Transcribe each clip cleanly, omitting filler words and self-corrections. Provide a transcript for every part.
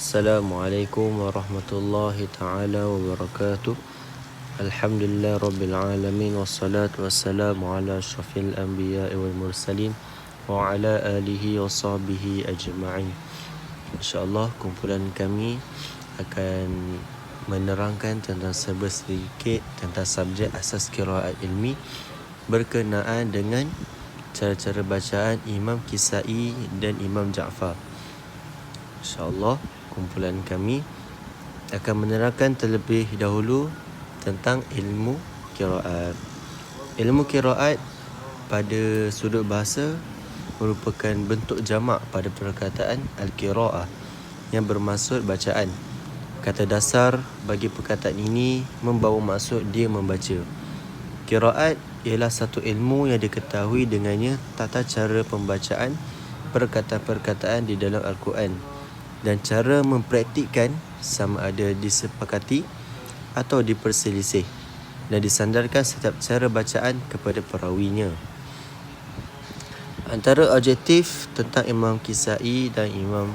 Assalamualaikum warahmatullahi ta'ala wabarakatuh. Alhamdulillah Rabbil Alamin. Wassalatu wassalamu ala ashrafil anbiya wal mursalin wa ala alihi wa sahbihi ajma'in. InsyaAllah kumpulan kami akan menerangkan tentang sedikit tentang subjek asas qiraat ilmi berkenaan dengan cara-cara bacaan Imam Kisai dan Imam Ja'far. InsyaAllah kumpulan kami akan menerangkan terlebih dahulu tentang ilmu qiraat. Ilmu qiraat pada sudut bahasa merupakan bentuk jamak pada perkataan al-qiraah yang bermaksud bacaan. Kata dasar bagi perkataan ini membawa maksud dia membaca. Qiraat ialah satu ilmu yang diketahui dengannya tata cara pembacaan perkataan-perkataan di dalam Al-Quran dan cara mempraktikkan sama ada disepakati atau diperselisih dan disandarkan setiap cara bacaan kepada perawinya. Antara objektif tentang Imam Kisai dan Imam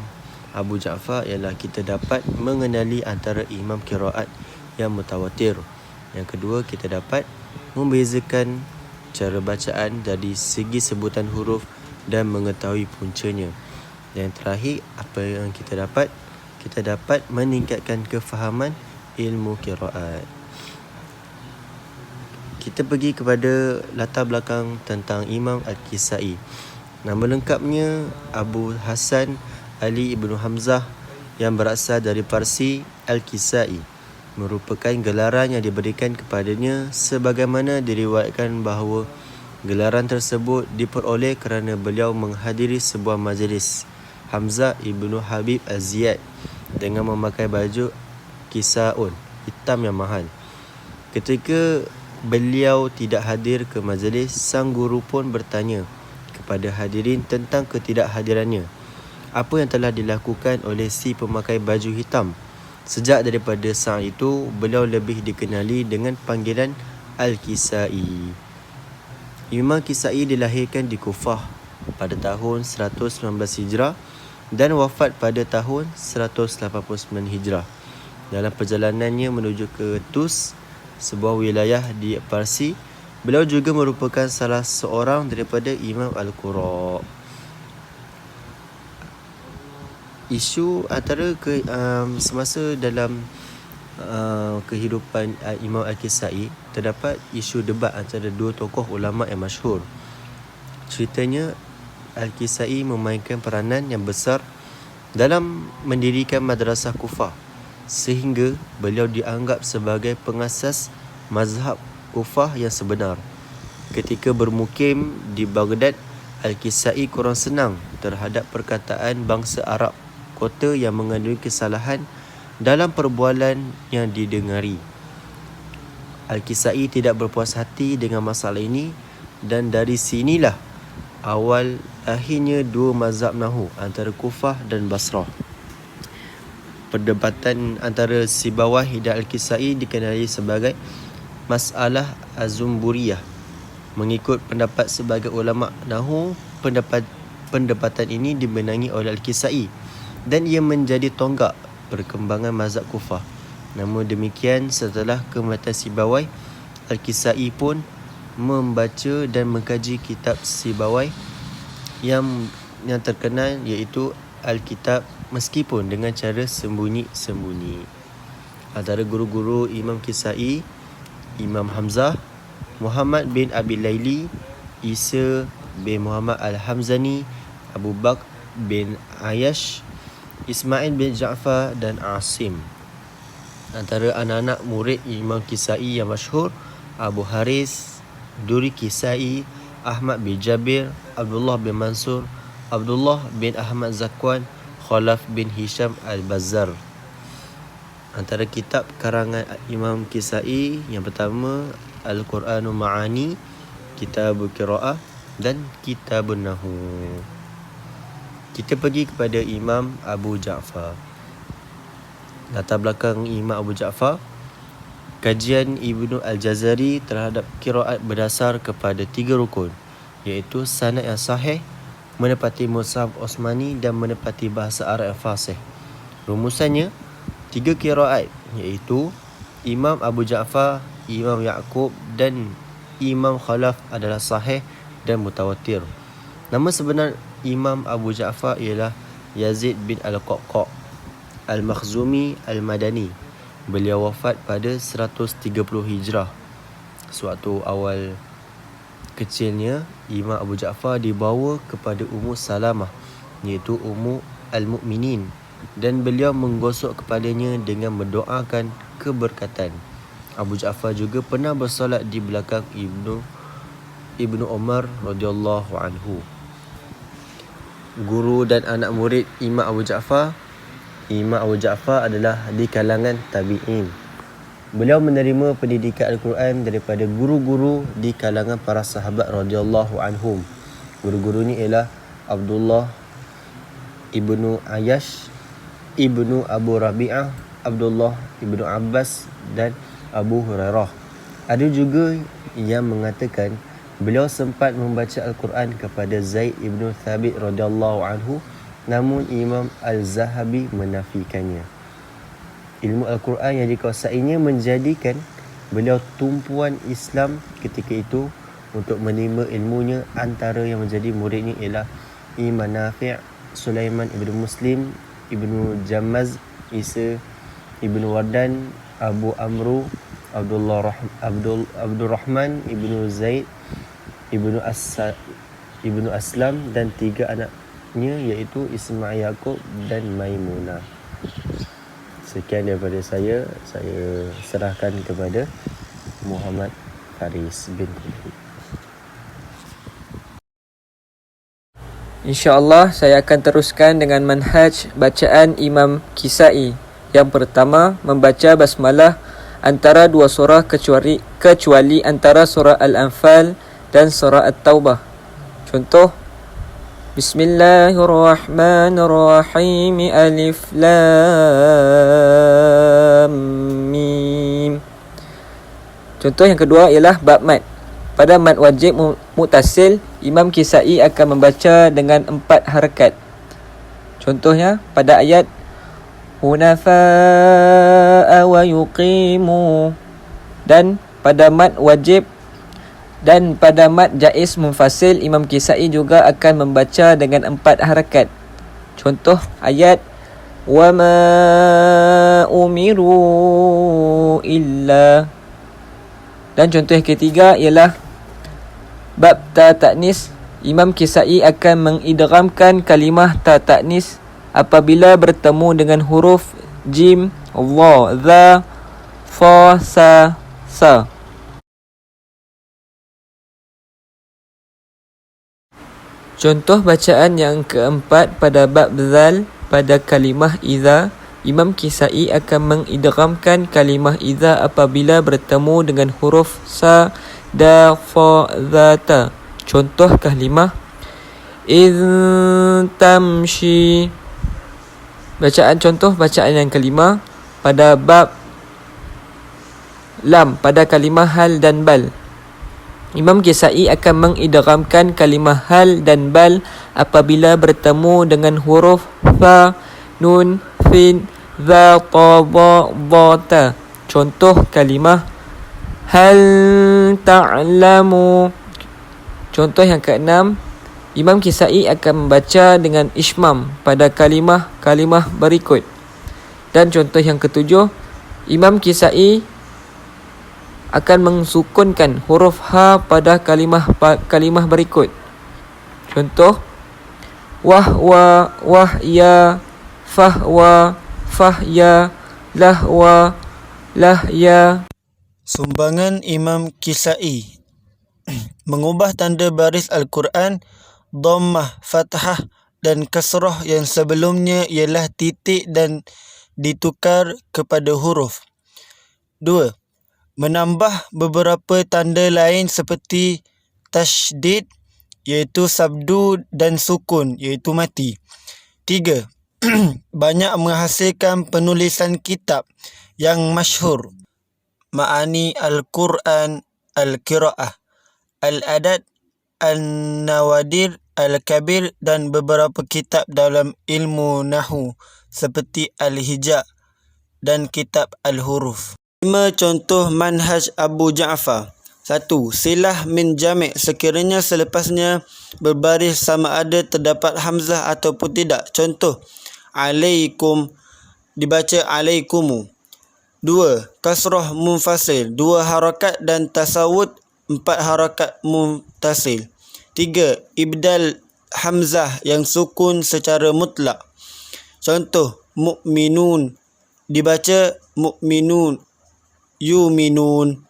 Abu Ja'far ialah kita dapat mengenali antara imam qiraat yang mutawatir. Yang kedua, kita dapat membezakan cara bacaan dari segi sebutan huruf dan mengetahui puncanya. Dan yang terakhir, apa yang kita dapat? Kita dapat meningkatkan kefahaman ilmu qiraat. Kita pergi kepada latar belakang tentang Imam Al-Kisai. Nama lengkapnya Abu Hasan Ali ibnu Hamzah yang berasal dari Parsi. Al-Kisai merupakan gelaran yang diberikan kepadanya sebagaimana diriwayatkan bahawa gelaran tersebut diperoleh kerana beliau menghadiri sebuah majlis Hamzah ibnu Habib Az-Ziyad dengan memakai baju kisaun hitam yang mahal. Ketika beliau tidak hadir ke majlis, sang guru pun bertanya kepada hadirin tentang ketidakhadirannya. Apa yang telah dilakukan oleh si pemakai baju hitam? Sejak daripada saat itu, beliau lebih dikenali dengan panggilan Al-Kisai. Imam Kisai dilahirkan di Kufah pada tahun 119 Hijrah dan wafat pada tahun 189 Hijrah. Dalam perjalanannya menuju ke Tus, sebuah wilayah di Parsi, beliau juga merupakan salah seorang daripada Imam Al-Qura. Isu antara semasa dalam kehidupan Imam Al-Kisai, terdapat isu debat antara dua tokoh ulama yang masyhur. Ceritanya, Al-Kisai memainkan peranan yang besar dalam mendirikan madrasah Kufah sehingga beliau dianggap sebagai pengasas mazhab Kufah yang sebenar. Ketika bermukim di Baghdad, Al-Kisai kurang senang terhadap perkataan bangsa Arab kota yang mengandungi kesalahan dalam perbualan yang didengari. Al-Kisai tidak berpuas hati dengan masalah ini dan dari sinilah awal akhirnya dua mazhab Nahu antara Kufah dan Basrah. Perdebatan antara Sibawayh dan Al-Kisai dikenali sebagai Masalah Az-Zumburiyah. Mengikut pendapat sebagai ulama Nahu, pendapatan ini dimenangi oleh Al-Kisai dan ia menjadi tonggak perkembangan mazhab Kufah. Namun demikian, setelah kematian Sibawayh, Al-Kisai pun membaca dan mengkaji kitab Sibawayh yang terkenal iaitu Al-Kitab meskipun dengan cara sembunyi-sembunyi. Antara guru-guru Imam Kisai, Imam Hamzah, Muhammad bin Abi Laili, Isa bin Muhammad Al-Hamzani, Abu Bakr bin Ayash, Ismail bin Ja'far dan Asim. Antara anak-anak murid Imam Kisai yang masyhur, Abu Haris, Duri Kisai, Ahmad bin Jabir, Abdullah bin Mansur, Abdullah bin Ahmad Zakwan, Khalaf bin Hisham Al-Bazzar. Antara kitab karangan Imam Kisai yang pertama, Al-Quranul Ma'ani, Kitabul Qiraah dan Kitabun Nahu. Kita pergi kepada Imam Abu Ja'far. Latar belakang Imam Abu Ja'far. Kajian Ibnu Al-Jazari terhadap qiraat berdasar kepada 3 rukun, iaitu sanad yang sahih, menepati mushaf Osmani dan menepati bahasa Arab yang fasih. Rumusannya 3 qiraat, iaitu Imam Abu Ja'far, Imam Ya'qub dan Imam Khalaf adalah sahih dan mutawatir. Nama sebenar Imam Abu Ja'far ialah Yazid bin Al-Qaqqa Al-Makhzumi Al-Madani. Beliau wafat pada 130 Hijrah. Sewaktu awal kecilnya, Imam Abu Ja'far dibawa kepada Ummu Salamah, iaitu Ummu Al-Mu'minin, dan beliau menggosok kepalanya dengan mendoakan keberkatan. Abu Ja'far juga pernah bersolat di belakang Ibnu Umar radhiyallahu anhu. Guru dan anak murid Imam Abu Ja'far. Imam Abu Ja'far adalah di kalangan tabi'in. Beliau menerima pendidikan Al-Quran daripada guru-guru di kalangan para sahabat radhiyallahu anhum. Guru-guru ni ialah Abdullah Ibnu Ayyash, Ibnu Abu Rabi'ah, Abdullah Ibnu Abbas dan Abu Hurairah. Ada juga yang mengatakan beliau sempat membaca Al-Quran kepada Zaid Ibnu Thabit radhiyallahu anhu, namun Imam Al-Zahabi menafikannya. Ilmu Al-Quran yang dikuasainya menjadikan beliau tumpuan Islam ketika itu. Untuk menimba ilmunya, antara yang menjadi muridnya ialah Imam Nafi', Sulaiman Ibnu Muslim, Ibnu Jammaz, Isa Ibnu Wardan, Abu Amru, Abdul Rahman Ibnu Zaid, Ibnu Aslam dan 3 anaknya iaitu Ismail, Yaqub dan Maimunah. Sekian daripada saya serahkan kepada Muhammad Faris bin Khalid. InsyaAllah saya akan teruskan dengan manhaj bacaan Imam Kisai. Yang pertama, membaca basmalah antara 2 surah kecuali antara surah Al-Anfal dan surah At-Taubah. Contoh, Bismillahirrahmanirrahim, Alif Lam Mim. Contoh yang kedua ialah bab mad. Pada mad wajib muttasil, Imam Kisai akan membaca dengan 4 harakat. Contohnya pada ayat Hunafa'a wa yuqimu, dan pada mad wajib dan pada mad jaiz munfasil, Imam Kisai juga akan membaca dengan 4 harakat. Contoh ayat wa ma umiru illa. Dan contoh yang ketiga ialah bab ta ta'nis. Imam Kisai akan mengidghamkan kalimah ta ta'nis apabila bertemu dengan huruf jim, dha, dha, fa, sa, sa. Contoh bacaan yang keempat pada bab zal pada kalimah idza. Imam Kisai akan mengidghamkan kalimah idza apabila bertemu dengan huruf sa, da, fa, za, ta. Contoh kalimah in tamshi. Contoh bacaan yang kelima pada bab lam pada kalimah hal dan bal. Imam Kisai akan mengidghamkan kalimah hal dan bal apabila bertemu dengan huruf fa, nun, fin, za, ta, dha, ta. Contoh kalimah hal ta'lamu. Contoh yang keenam, Imam Kisai akan membaca dengan ishmam pada kalimah berikut. Dan contoh yang ketujuh, Imam Kisai akan mensukunkan huruf ha pada kalimah berikut. Contoh wahwa, wahya, fahwa, fahya, lahwa, lahya. Sumbangan Imam Kisai mengubah tanda baris Al-Quran, dhammah, fathah dan kasrah yang sebelumnya ialah titik dan ditukar kepada huruf. 2. Menambah beberapa tanda lain seperti tasydid iaitu sabdu dan sukun iaitu mati. 3. Banyak menghasilkan penulisan kitab yang masyhur, Ma'ani Al-Quran, Al-Qira'ah, Al-Adad, Al-Nawadir, Al-Kabir dan beberapa kitab dalam ilmu Nahu seperti Al-Hija' dan Kitab Al-Huruf. 5 contoh manhaj Abu Ja'far. 1. Silah min jami' sekiranya selepasnya berbaris sama ada terdapat hamzah ataupun tidak. Contoh, alaikum dibaca alaikumu. 2. Kasrah munfasil 2 harakat dan tasawud 4 harakat muntasil. 3. Ibdal hamzah yang sukun secara mutlak. Contoh, mu'minun dibaca mu'minun, yuminun.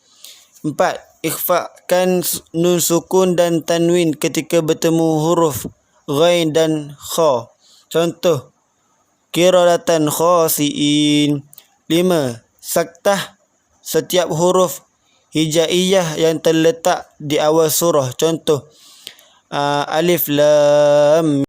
4. Ikhfakan nun sukun dan tanwin ketika bertemu huruf ghain dan kha. Contoh, qiradatan khasiin. 5. Saktah setiap huruf hijaiyah yang terletak di awal surah. Contoh, alif lam